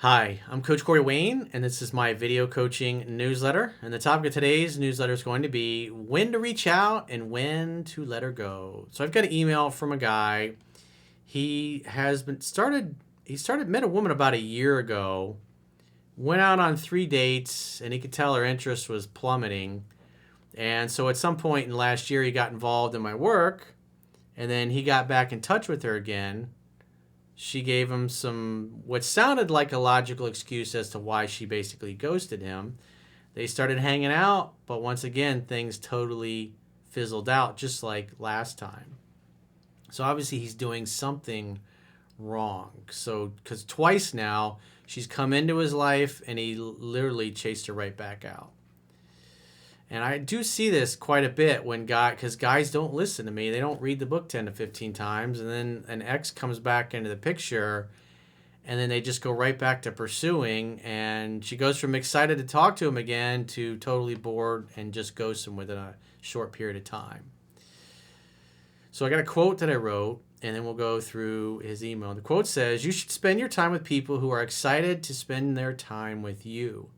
Hi, I'm Coach Corey Wayne, and this is my video coaching newsletter. And the topic of today's newsletter is going to be when to reach out and when to let her go. So I've got an email from a guy. Met a woman about a year ago, went out on 3 dates, and he could tell her interest was plummeting. And so at some point in last year, he got involved in my work, and then he got back in touch with her again. She gave him what sounded like a logical excuse as to why she basically ghosted him. They started hanging out, but once again, things totally fizzled out, just like last time. So obviously he's doing something wrong. So, because twice now, she's come into his life and he literally chased her right back out. And I do see this quite a bit because guys don't listen to me. They don't read the book 10 to 15 times. And then an ex comes back into the picture and then they just go right back to pursuing. And she goes from excited to talk to him again to totally bored and just ghosts him within a short period of time. So I got a quote that I wrote, and then we'll go through his email. The quote says, "You should spend your time with people who are excited to spend their time with you.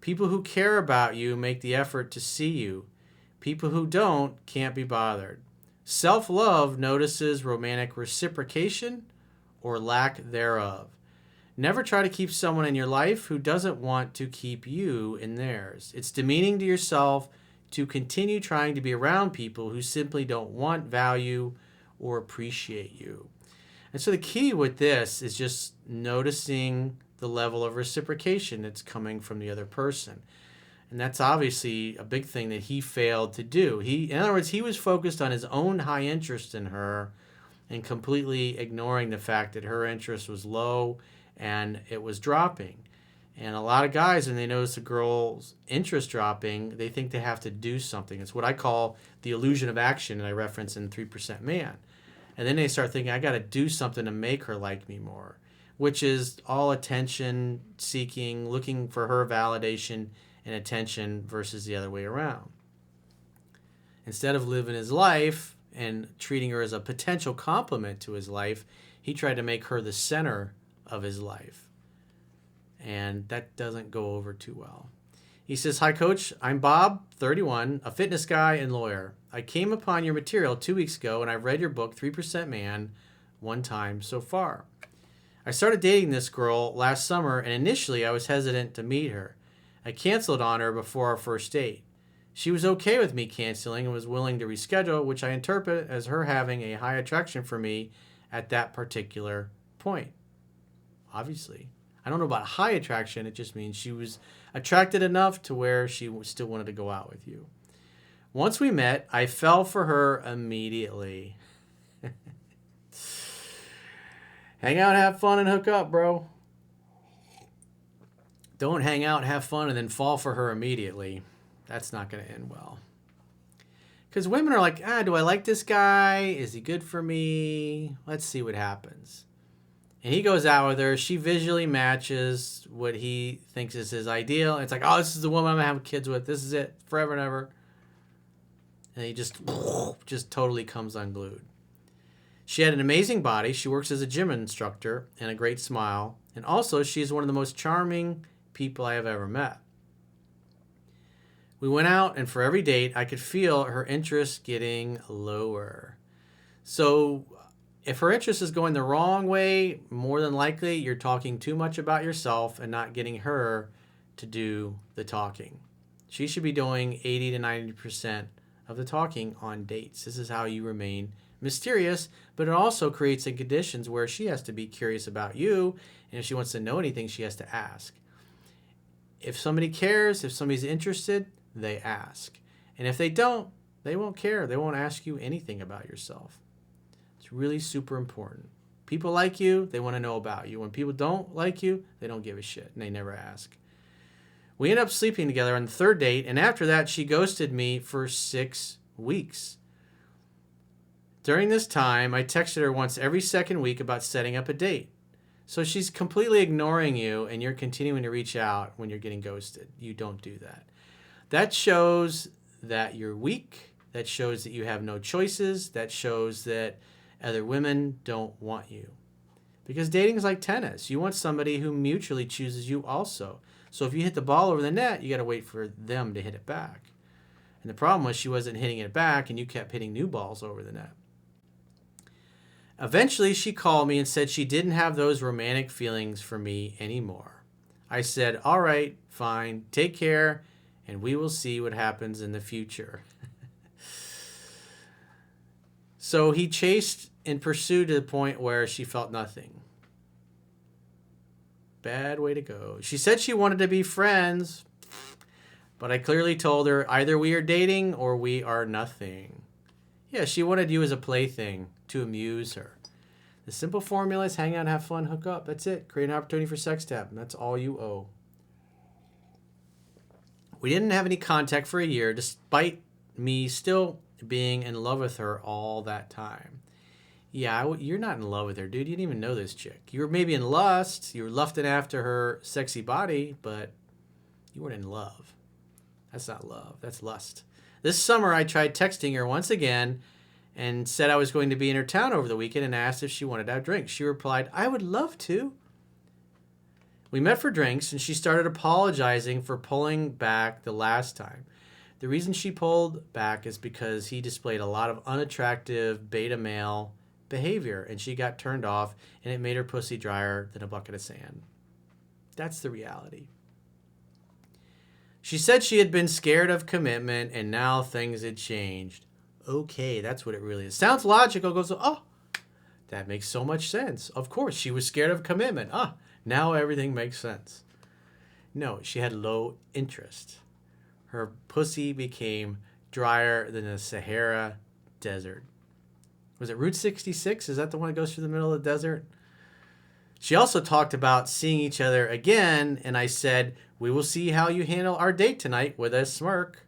People who care about you make the effort to see you. People who don't can't be bothered. Self-love notices romantic reciprocation or lack thereof. Never try to keep someone in your life who doesn't want to keep you in theirs. It's demeaning to yourself to continue trying to be around people who simply don't want, value, or appreciate you." And so the key with this is just noticing the level of reciprocation that's coming from the other person. And that's obviously a big thing that he failed to do. In other words, he was focused on his own high interest in her and completely ignoring the fact that her interest was low and it was dropping. And a lot of guys, when they notice a girl's interest dropping, they think they have to do something. It's what I call the illusion of action that I reference in 3% Man. And then they start thinking, I got to do something to make her like me more, which is all attention seeking, looking for her validation and attention versus the other way around. Instead of living his life and treating her as a potential complement to his life, he tried to make her the center of his life. And that doesn't go over too well. He says, "Hi, Coach. I'm Bob, 31, a fitness guy and lawyer. I came upon your material 2 weeks ago, and I've read your book, 3% Man, one time so far. I started dating this girl last summer, and initially I was hesitant to meet her. I canceled on her before our first date. She was okay with me canceling and was willing to reschedule, which I interpret as her having a high attraction for me at that particular point. Obviously. I don't know about high attraction. It just means she was attracted enough to where she still wanted to go out with you. Once we met, I fell for her immediately." Hang out, have fun, and hook up, bro. Don't hang out, have fun, and then fall for her immediately. That's not going to end well. Because women are like, do I like this guy? Is he good for me? Let's see what happens. And he goes out with her. She visually matches what he thinks is his ideal. It's like, oh, this is the woman I'm going to have kids with. This is it forever and ever. And he just totally comes unglued. She had an amazing body. She works as a gym instructor and a great smile. And also, she is one of the most charming people I have ever met. We went out, and for every date, I could feel her interest getting lower. So if her interest is going the wrong way, more than likely you're talking too much about yourself and not getting her to do the talking. She should be doing 80 to 90% of the talking on dates. This is how you remain mysterious, but it also creates in conditions where she has to be curious about you, and if she wants to know anything, she has to ask. If somebody cares, if somebody's interested, they ask. And if they don't, they won't care. They won't ask you anything about yourself. It's really super important. People like you, they want to know about you. When people don't like you, they don't give a shit, and they never ask. We ended up sleeping together on the third date, and after that, she ghosted me for 6 weeks. During this time, I texted her once every second week about setting up a date. So she's completely ignoring you, and you're continuing to reach out when you're getting ghosted. You don't do that. That shows that you're weak. That shows that you have no choices. That shows that other women don't want you. Because dating is like tennis. You want somebody who mutually chooses you also. So if you hit the ball over the net, you got to wait for them to hit it back. And the problem was she wasn't hitting it back, and you kept hitting new balls over the net. Eventually, she called me and said she didn't have those romantic feelings for me anymore. I said, all right, fine, take care, and we will see what happens in the future. So he chased and pursued to the point where she felt nothing. Bad way to go. She said she wanted to be friends, but I clearly told her either we are dating or we are nothing. Yeah, she wanted you as a plaything to amuse her. The simple formula is hang out, have fun, hook up. That's it. Create an opportunity for sex tap. And that's all you owe. We didn't have any contact for a year, despite me still being in love with her all that time. Yeah, you're not in love with her, dude. You didn't even know this chick. You were maybe in lust. You were lusting after her sexy body, but you weren't in love. That's not love. That's lust. This summer, I tried texting her once again and said I was going to be in her town over the weekend and asked if she wanted to have drinks. She replied, I would love to. We met for drinks, and she started apologizing for pulling back the last time. The reason she pulled back is because he displayed a lot of unattractive beta male behavior, and she got turned off, and it made her pussy drier than a bucket of sand. That's the reality. She said she had been scared of commitment, and now things had changed. Okay, that's what it really is. Sounds logical. Goes, oh, that makes so much sense. Of course, she was scared of commitment. Now everything makes sense. No, she had low interest. Her pussy became drier than the Sahara Desert. Was it Route 66? Is that the one that goes through the middle of the desert? She also talked about seeing each other again, and I said, we will see how you handle our date tonight with a smirk.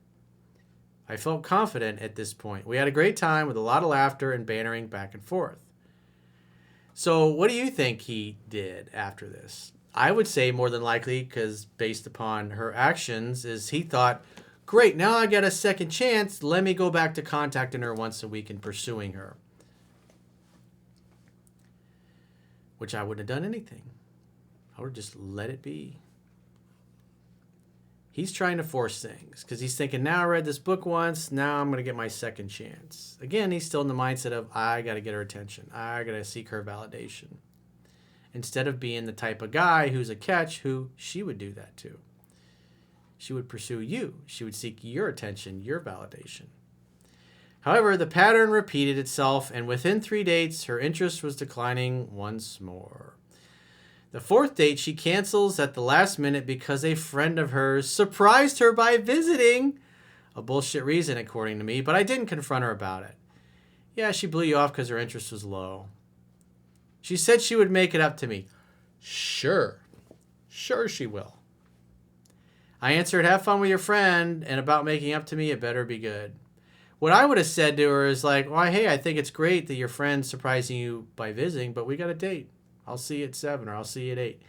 I felt confident at this point. We had a great time with a lot of laughter and bantering back and forth. So what do you think he did after this? I would say more than likely, because based upon her actions, is he thought, great, now I got a second chance. Let me go back to contacting her once a week and pursuing her. Which I wouldn't have done anything. I would have just let it be. He's trying to force things because he's thinking, now I read this book once, now I'm going to get my second chance. Again, he's still in the mindset of, I got to get her attention. I got to seek her validation. Instead of being the type of guy who's a catch who she would do that to. She would pursue you. She would seek your attention, your validation. However, the pattern repeated itself, and within 3 dates, her interest was declining once more. The fourth date, she cancels at the last minute because a friend of hers surprised her by visiting. A bullshit reason, according to me, but I didn't confront her about it. Yeah, she blew you off because her interest was low. She said she would make it up to me. Sure she will. I answered, have fun with your friend, and about making up to me, it better be good. What I would have said to her is like, well, hey, I think it's great that your friend's surprising you by visiting, but we got a date. I'll see you at 7 or I'll see you at 8.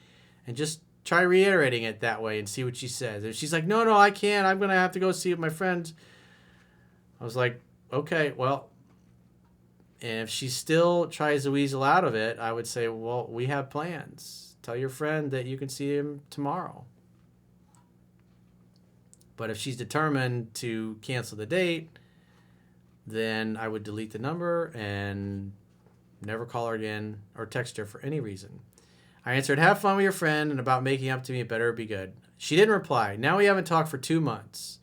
And just try reiterating it that way and see what she says. If she's like, no, I can't. I'm going to have to go see my friends. I was like, okay, well, and if she still tries to weasel out of it, I would say, well, we have plans. Tell your friend that you can see him tomorrow. But if she's determined to cancel the date, then I would delete the number and never call her again or text her for any reason. I answered, have fun with your friend, and about making up to me, it better be good. She didn't reply. Now we haven't talked for 2 months.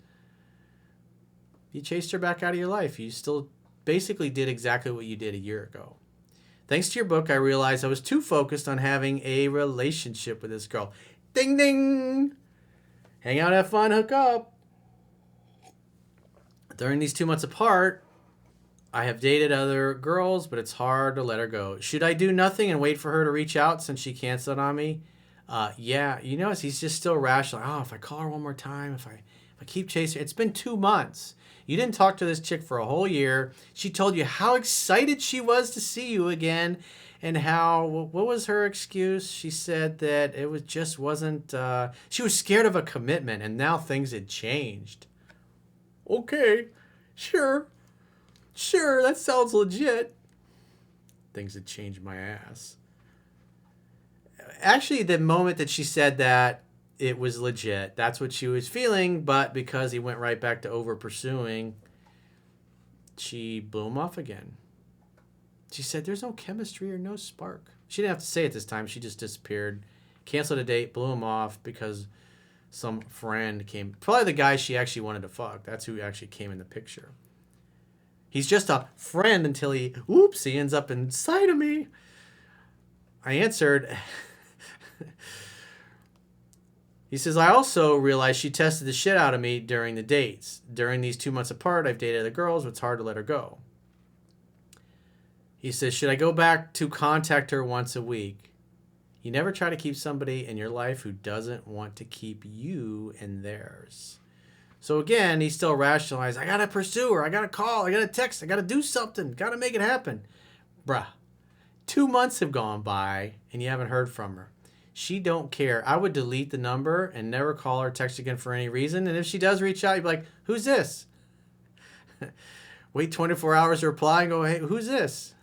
You chased her back out of your life. You still basically did exactly what you did a year ago. Thanks to your book, I realized I was too focused on having a relationship with this girl. Ding, ding! Hang out, have fun, hook up. During these 2 months apart, I have dated other girls, but it's hard to let her go. Should I do nothing and wait for her to reach out since she canceled on me? Yeah, you notice he's just still rational. Oh, if I call her one more time, if I keep chasing her. It's been 2 months. You didn't talk to this chick for a whole year. She told you how excited she was to see you again, and how, what was her excuse? She said that it was just wasn't, she was scared of a commitment, and now things had changed. Okay, sure, that sounds legit. Things had changed my ass. Actually, the moment that she said that, it was legit. That's what she was feeling, but because he went right back to over pursuing, she blew him off again. She said there's no chemistry or no spark. She didn't have to say it this time. She just disappeared, canceled a date, blew him off because some friend came. Probably the guy she actually wanted to fuck. That's who actually came in the picture. He's just a friend until he ends up inside of me. I answered. He says, I also realized she tested the shit out of me during the dates. During these 2 months apart, I've dated other girls, but it's hard to let her go. He says, should I go back to contact her once a week? You never try to keep somebody in your life who doesn't want to keep you in theirs. So again, he's still rationalizing, I got to pursue her. I got to call. I got to text. I got to do something. Got to make it happen. Bruh, 2 months have gone by and you haven't heard from her. She don't care. I would delete the number and never call her or text again for any reason. And if she does reach out, you'd be like, who's this? Wait 24 hours to reply and go, hey, who's this?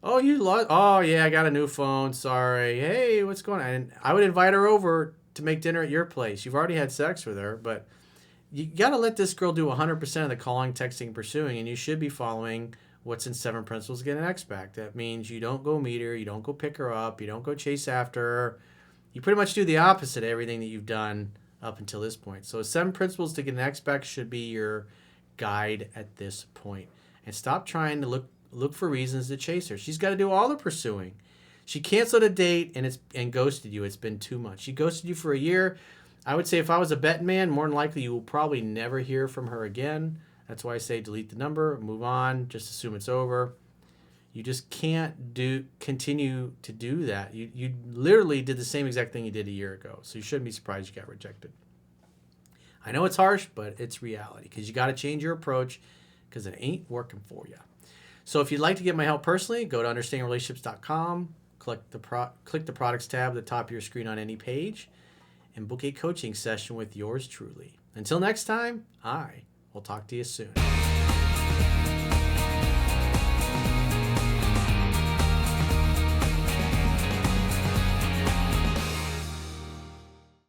Oh, you lost. Oh, yeah, I got a new phone. Sorry. Hey, what's going on? And I would invite her over to make dinner at your place. You've already had sex with her, but you got to let this girl do 100% of the calling, texting, pursuing, and you should be following what's in 7 Principles to Get an Ex Back. That means you don't go meet her, you don't go pick her up, you don't go chase after her. You pretty much do the opposite of everything that you've done up until this point. So 7 Principles to Get an Ex Back should be your guide at this point. And stop trying to look for reasons to chase her. She's got to do all the pursuing. She canceled a date and ghosted you. It's been 2 months. She ghosted you for a year. I would say if I was a betting man, more than likely you will probably never hear from her again. That's why I say delete the number, move on, just assume it's over. You just can't continue to do that. You literally did the same exact thing you did a year ago. So you shouldn't be surprised you got rejected. I know it's harsh, but it's reality because you got to change your approach because it ain't working for you. So if you'd like to get my help personally, go to understandingrelationships.com, click the products tab at the top of your screen on any page, and book a coaching session with yours truly. Until next time, I will talk to you soon.